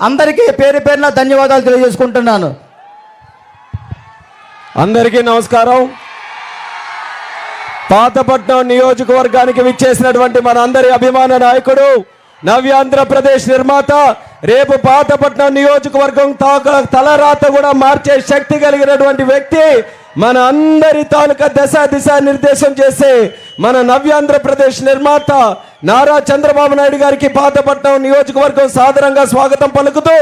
అందరికీ పేరు పేరున ధన్యవాదాలు తెలియజేసుకుంటున్నాను. అందరికీ నమస్కారం. పాతపట్నం నియోజకవర్గానికి విచ్చేసినటువంటి మన అందరి అభిమాన నాయకుడు, నవ్యాంధ్రప్రదేశ్ నిర్మాత, రేపు పాతపట్నం నియోజకవర్గం తలరాత కూడా మార్చే శక్తి కలిగినటువంటి వ్యక్తి, మన అందరి తాలూకా దిశా నిర్దేశం చేసే మన నవ్యాంధ్రప్రదేశ్ నిర్మాత నారా చంద్రబాబు నాయుడు గారికి పాతపట్నం నియోజకవర్గం సాదరంగా స్వాగతం పలుకుతూ,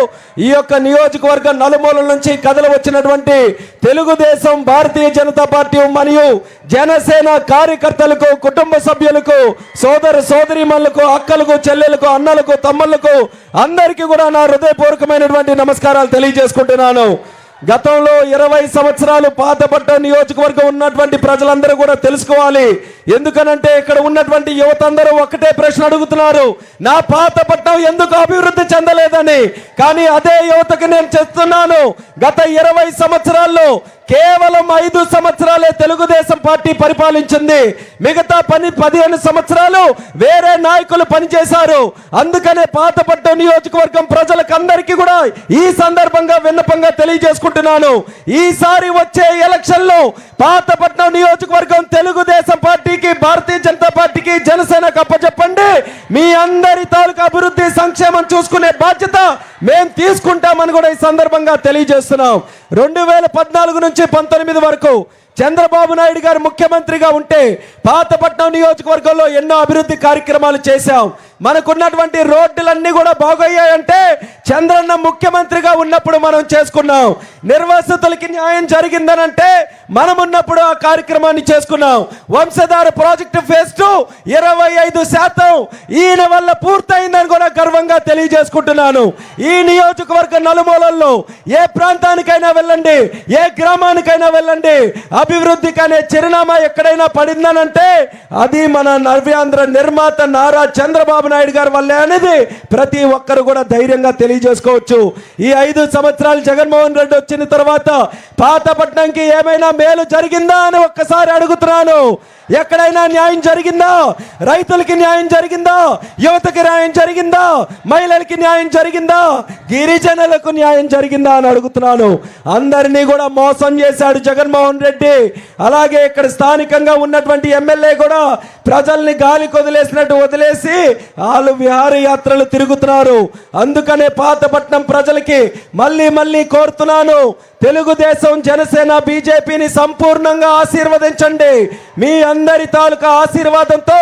ఈ యొక్క నియోజకవర్గం నలుమూలల నుంచి కథలు వచ్చినటువంటి తెలుగుదేశం, భారతీయ జనతా పార్టీ మరియు జనసేన కార్యకర్తలకు, కుటుంబ సభ్యులకు, సోదరీమణులకు, అక్కలకు, చెల్లెలకు, అన్నలకు, తమ్ముళ్లకు అందరికీ కూడా నా హృదయపూర్వకమైనటువంటి నమస్కారాలు తెలియజేసుకుంటున్నాను. గతంలో 20 సంవత్సరాలు పాతపట్నం నియోజకవర్గం ఉన్నటువంటి ప్రజలందరూ కూడా తెలుసుకోవాలి. ఎందుకనంటే ఇక్కడ ఉన్నటువంటి యువత అందరూ ఒకటే ప్రశ్న అడుగుతున్నారు, నా పాతపట్నం ఎందుకు అభివృద్ధి చెందలేదని. కానీ అదే యువతకి నేను చెప్తున్నాను, గత 20 సంవత్సరాల్లో కేవలం 5 సంవత్సరాలే తెలుగుదేశం పార్టీ పరిపాలించింది. మిగతా 15 సంవత్సరాలు వేరే నాయకులు పనిచేశారు. అందుకనే పాతపట్నం నియోజకవర్గం ప్రజలకు అందరికీ కూడా ఈ సందర్భంగా విన్నపంగా తెలియజేసుకుంటున్నాను, ఈసారి వచ్చే ఎలక్షన్లో పాతపట్నం నియోజకవర్గం తెలుగుదేశం పార్టీకి, భారతీయ జనతా పార్టీకి, జనసేనకు అప్పచెప్పండి. మీ అందరి తాలూకా అభివృద్ధి, సంక్షేమం చూసుకునే బాధ్యత మేము తీసుకుంటామని కూడా ఈ సందర్భంగా తెలియజేస్తున్నాం. 2014 నుంచి 19 వరకు చంద్రబాబు నాయుడు గారు ముఖ్యమంత్రిగా ఉంటే పాతపట్నం నియోజకవర్గంలో ఎన్నో అభివృద్ధి కార్యక్రమాలు చేశాం. మనకున్నటువంటి రోడ్డులన్నీ కూడా బాగయ్యాయంటే చంద్రన్న ముఖ్యమంత్రిగా ఉన్నప్పుడు మనం చేసుకున్నాం. నిర్వాసితులకి న్యాయం జరిగిందనంటే మనం ఉన్నప్పుడు ఆ కార్యక్రమాన్ని చేసుకున్నాం. వంశధార ప్రాజెక్టు ఫేజ్ 2 25% ఈయన వల్ల పూర్తయిందని కూడా గర్వంగా తెలియజేసుకుంటున్నాను. ఈ నియోజకవర్గ నలుమూలల్లో ఏ ప్రాంతానికైనా వెళ్ళండి, ఏ గ్రామానికైనా వెళ్ళండి, అభివృద్ధికి అనే చిరునామా ఎక్కడైనా పడిందనంటే అది మన నవ్యాంధ్ర నిర్మాత నారా చంద్రబాబు నాయుడు గారి వల్లే అనేది ప్రతి ఒక్కరు కూడా ధైర్యంగా తెలియజేసుకోవచ్చు. ఈ 5 సంవత్సరాలు జగన్మోహన్ రెడ్డి వచ్చిన తర్వాత పాతపట్నంకి ఏమైనా మేలు జరిగిందా అని ఒక్కసారి అడుగుతున్నాను. ఎక్కడైనా న్యాయం జరిగిందా? రైతులకి న్యాయం జరిగిందా? యువతకి న్యాయం జరిగిందా? మహిళలకి న్యాయం జరిగిందా? గిరిజనులకు న్యాయం జరిగిందా అని అడుగుతున్నాను. అందరినీ కూడా మోసం చేశాడు జగన్మోహన్ రెడ్డి. అలాగే ఇక్కడ స్థానికంగా ఉన్నటువంటి ఎమ్మెల్యే కూడా ప్రజల్ని గాలి వదిలేసినట్టు వదిలేసి వాళ్ళు విహారయాత్రలు తిరుగుతున్నారు. అందుకనే పాతపట్నం ప్రజలకి మళ్ళీ కోరుతున్నాను, తెలుగుదేశం, జనసేన, బీజేపీని సంపూర్ణంగా ఆశీర్వదించండి. మీ అందరి తాలూకా ఆశీర్వాదంతో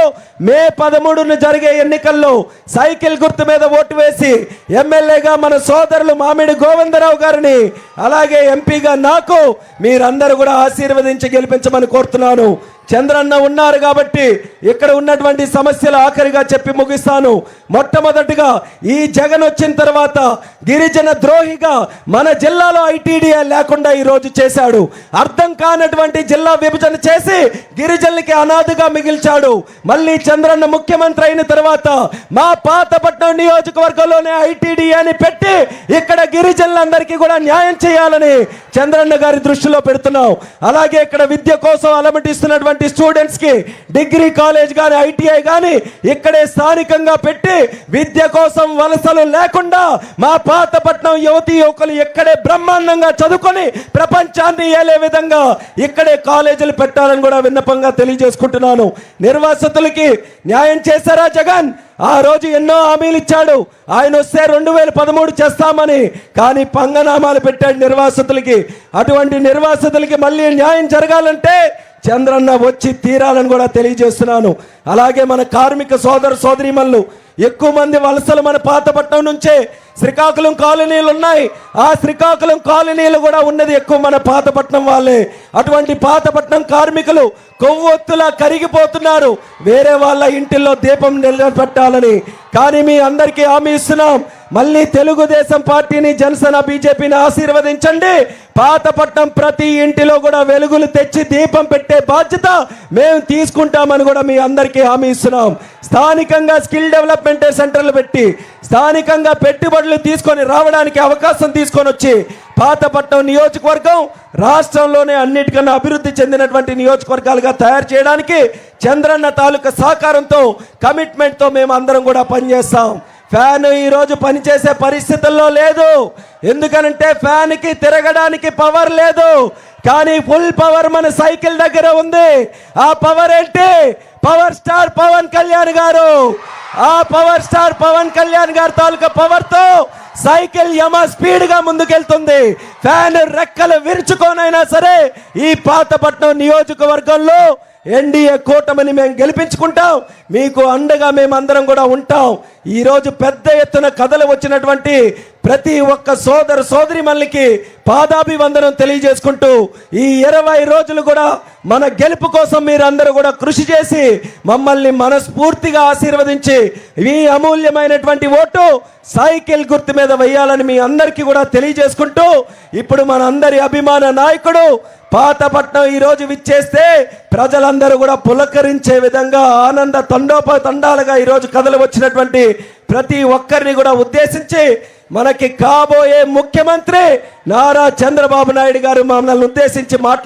మే 13న జరిగే ఎన్నికల్లో సైకిల్ గుర్తు మీద ఓటు వేసి ఎమ్మెల్యేగా మన సోదరులు మామిడి గోవిందరావు గారిని, అలాగే ఎంపీగా నాకు మీరందరూ కూడా ఆశీర్వదించి గెలిపించమని కోరుతున్నాను. చంద్రన్న ఉన్నారు కాబట్టి ఇక్కడ ఉన్నటువంటి సమస్యలు ఆఖరిగా చెప్పి ముగిస్తాను. మొట్టమొదటిగా ఈ జగన్ వచ్చిన తర్వాత గిరిజన ద్రోహిగా మన జిల్లాలో ఐటీడీఏ లేకుండా ఈరోజు చేశాడు. అర్థం కానటువంటి జిల్లా విభజన చేసి గిరిజనులకి అనాథగా మిగిల్చాడు. మళ్ళీ చంద్రన్న ముఖ్యమంత్రి అయిన తర్వాత మా పాతపట్నం నియోజకవర్గంలోనే ఐటీడీఏని పెట్టి ఇక్కడ గిరిజనులందరికీ కూడా న్యాయం చేయాలని చంద్రన్న గారి దృష్టిలో పెడుతున్నాం. అలాగే ఇక్కడ విద్య కోసం అలమటిస్తున్నటువంటి స్టూడెంట్స్ కి డిగ్రీ కాలేజ్ గాని, ఐటీఐ గాని ఇక్కడే స్థానికంగా పెట్టి విద్య కోసం వలసలు లేకుండా మా పాతపట్నం యువతీ యువకులు ఇక్కడే బ్రహ్మాండంగా చదువుకొని ప్రపంచాన్ని ఏలే విధంగా ఇక్కడే కాలేజీలు పెట్టాలని కూడా విన్నపంగా తెలియజేసుకుంటున్నాను. నిర్వాసితులకి న్యాయం చేశారా జగన్? ఆ రోజు ఎన్నో హామీలు ఇచ్చాడు. ఆయన వస్తే 2013 చేస్తామని, కానీ పంగనామాలు పెట్టాడు నిర్వాసితులకి. అటువంటి నిర్వాసితులకి మళ్ళీ న్యాయం జరగాలంటే చంద్రన్న వచ్చి తీరాలని కూడా తెలియజేస్తున్నాను. అలాగే మన కార్మిక సోదరీమణులు ఎక్కువ మంది వలసలు మన పాతపట్నం నుంచే శ్రీకాకుళం కాలనీలు ఉన్నాయి. ఆ శ్రీకాకుళం కాలనీలు కూడా ఉన్నది ఎక్కువ మన పాతపట్నం వాళ్ళే. అటువంటి పాతపట్నం కార్మికులు కొవ్వొత్తులా కరిగిపోతున్నారు వేరే వాళ్ళ ఇంటిల్లో దీపం నిలబెట్టాలని. కానీ మీ అందరికీ హామీ ఇస్తున్నాం, మళ్ళీ తెలుగుదేశం పార్టీని, జనసేన, బీజేపీని ఆశీర్వదించండి. పాతపట్నం ప్రతి ఇంటిలో కూడా వెలుగులు తెచ్చి దీపం పెట్టే బాధ్యత మేము తీసుకుంటామని కూడా మీ అందరికీ హామీ ఇస్తున్నాం. స్థానికంగా స్కిల్ డెవలప్మెంట్ సెంటర్లు పెట్టి స్థానికంగా పెట్టుబడులు తీసుకొని రావడానికి అవకాశం తీసుకొని వచ్చి పాతపట్నం నియోజకవర్గం రాష్ట్రంలోనే అన్నిటికన్నా అభివృద్ధి చెందినటువంటి నియోజకవర్గాలుగా తయారు చేయడానికి చంద్రన్న తాలూకా సహకారంతో, కమిట్మెంట్తో మేము అందరం కూడా పనిచేస్తాం. ఫ్యాన్ ఈరోజు పనిచేసే పరిస్థితుల్లో లేదు. ఎందుకనంటే ఫ్యాన్కి తిరగడానికి పవర్ లేదు, కానీ ఫుల్ పవర్ మన సైకిల్ దగ్గర ఉంది. ఆ పవర్ ఏంటి? పవర్ స్టార్ పవన్ కళ్యాణ్ గారు. ఆ పవర్ స్టార్ పవన్ కళ్యాణ్ గారి తాలూకా పవర్ తో సైకిల్ యమ స్పీడ్ గా ముందుకెళ్తుంది. ఫ్యాన్ రెక్కలు విరుచుకోనైనా సరే ఈ పాతపట్నం నియోజకవర్గంలో ఎన్డీఏ కూటమిని మేము గెలిపించుకుంటాం. మీకు అండగా మేమందరం కూడా ఉంటాం. ఈరోజు పెద్ద ఎత్తున కథలు వచ్చినటువంటి ప్రతి ఒక్క సోదర సోదరిమణులకి పాదాభివందనం తెలియజేసుకుంటూ ఈ 20 రోజులు కూడా మన గెలుపు కోసం మీరందరూ కూడా కృషి చేసి మమ్మల్ని మనస్ఫూర్తిగా ఆశీర్వదించి ఈ అమూల్యమైనటువంటి ఓటు సైకిల్ గుర్తు మీద వేయాలని మీ అందరికీ కూడా తెలియజేసుకుంటూ, ఇప్పుడు మన అందరి అభిమాన నాయకుడు పాతపట్నం ఈరోజు విచ్చేస్తే ప్రజలందరూ కూడా పులకరించే విధంగా ఆనంద తండాలుగా ఈరోజు కథలు వచ్చినటువంటి ప్రతి ఒక్కరిని కూడా ఉద్దేశించి మనకి కాబోయే ముఖ్యమంత్రి నారా చంద్రబాబు నాయుడు గారు మమ్మల్ని ఉద్దేశించి మాట్లాడుతున్నారు.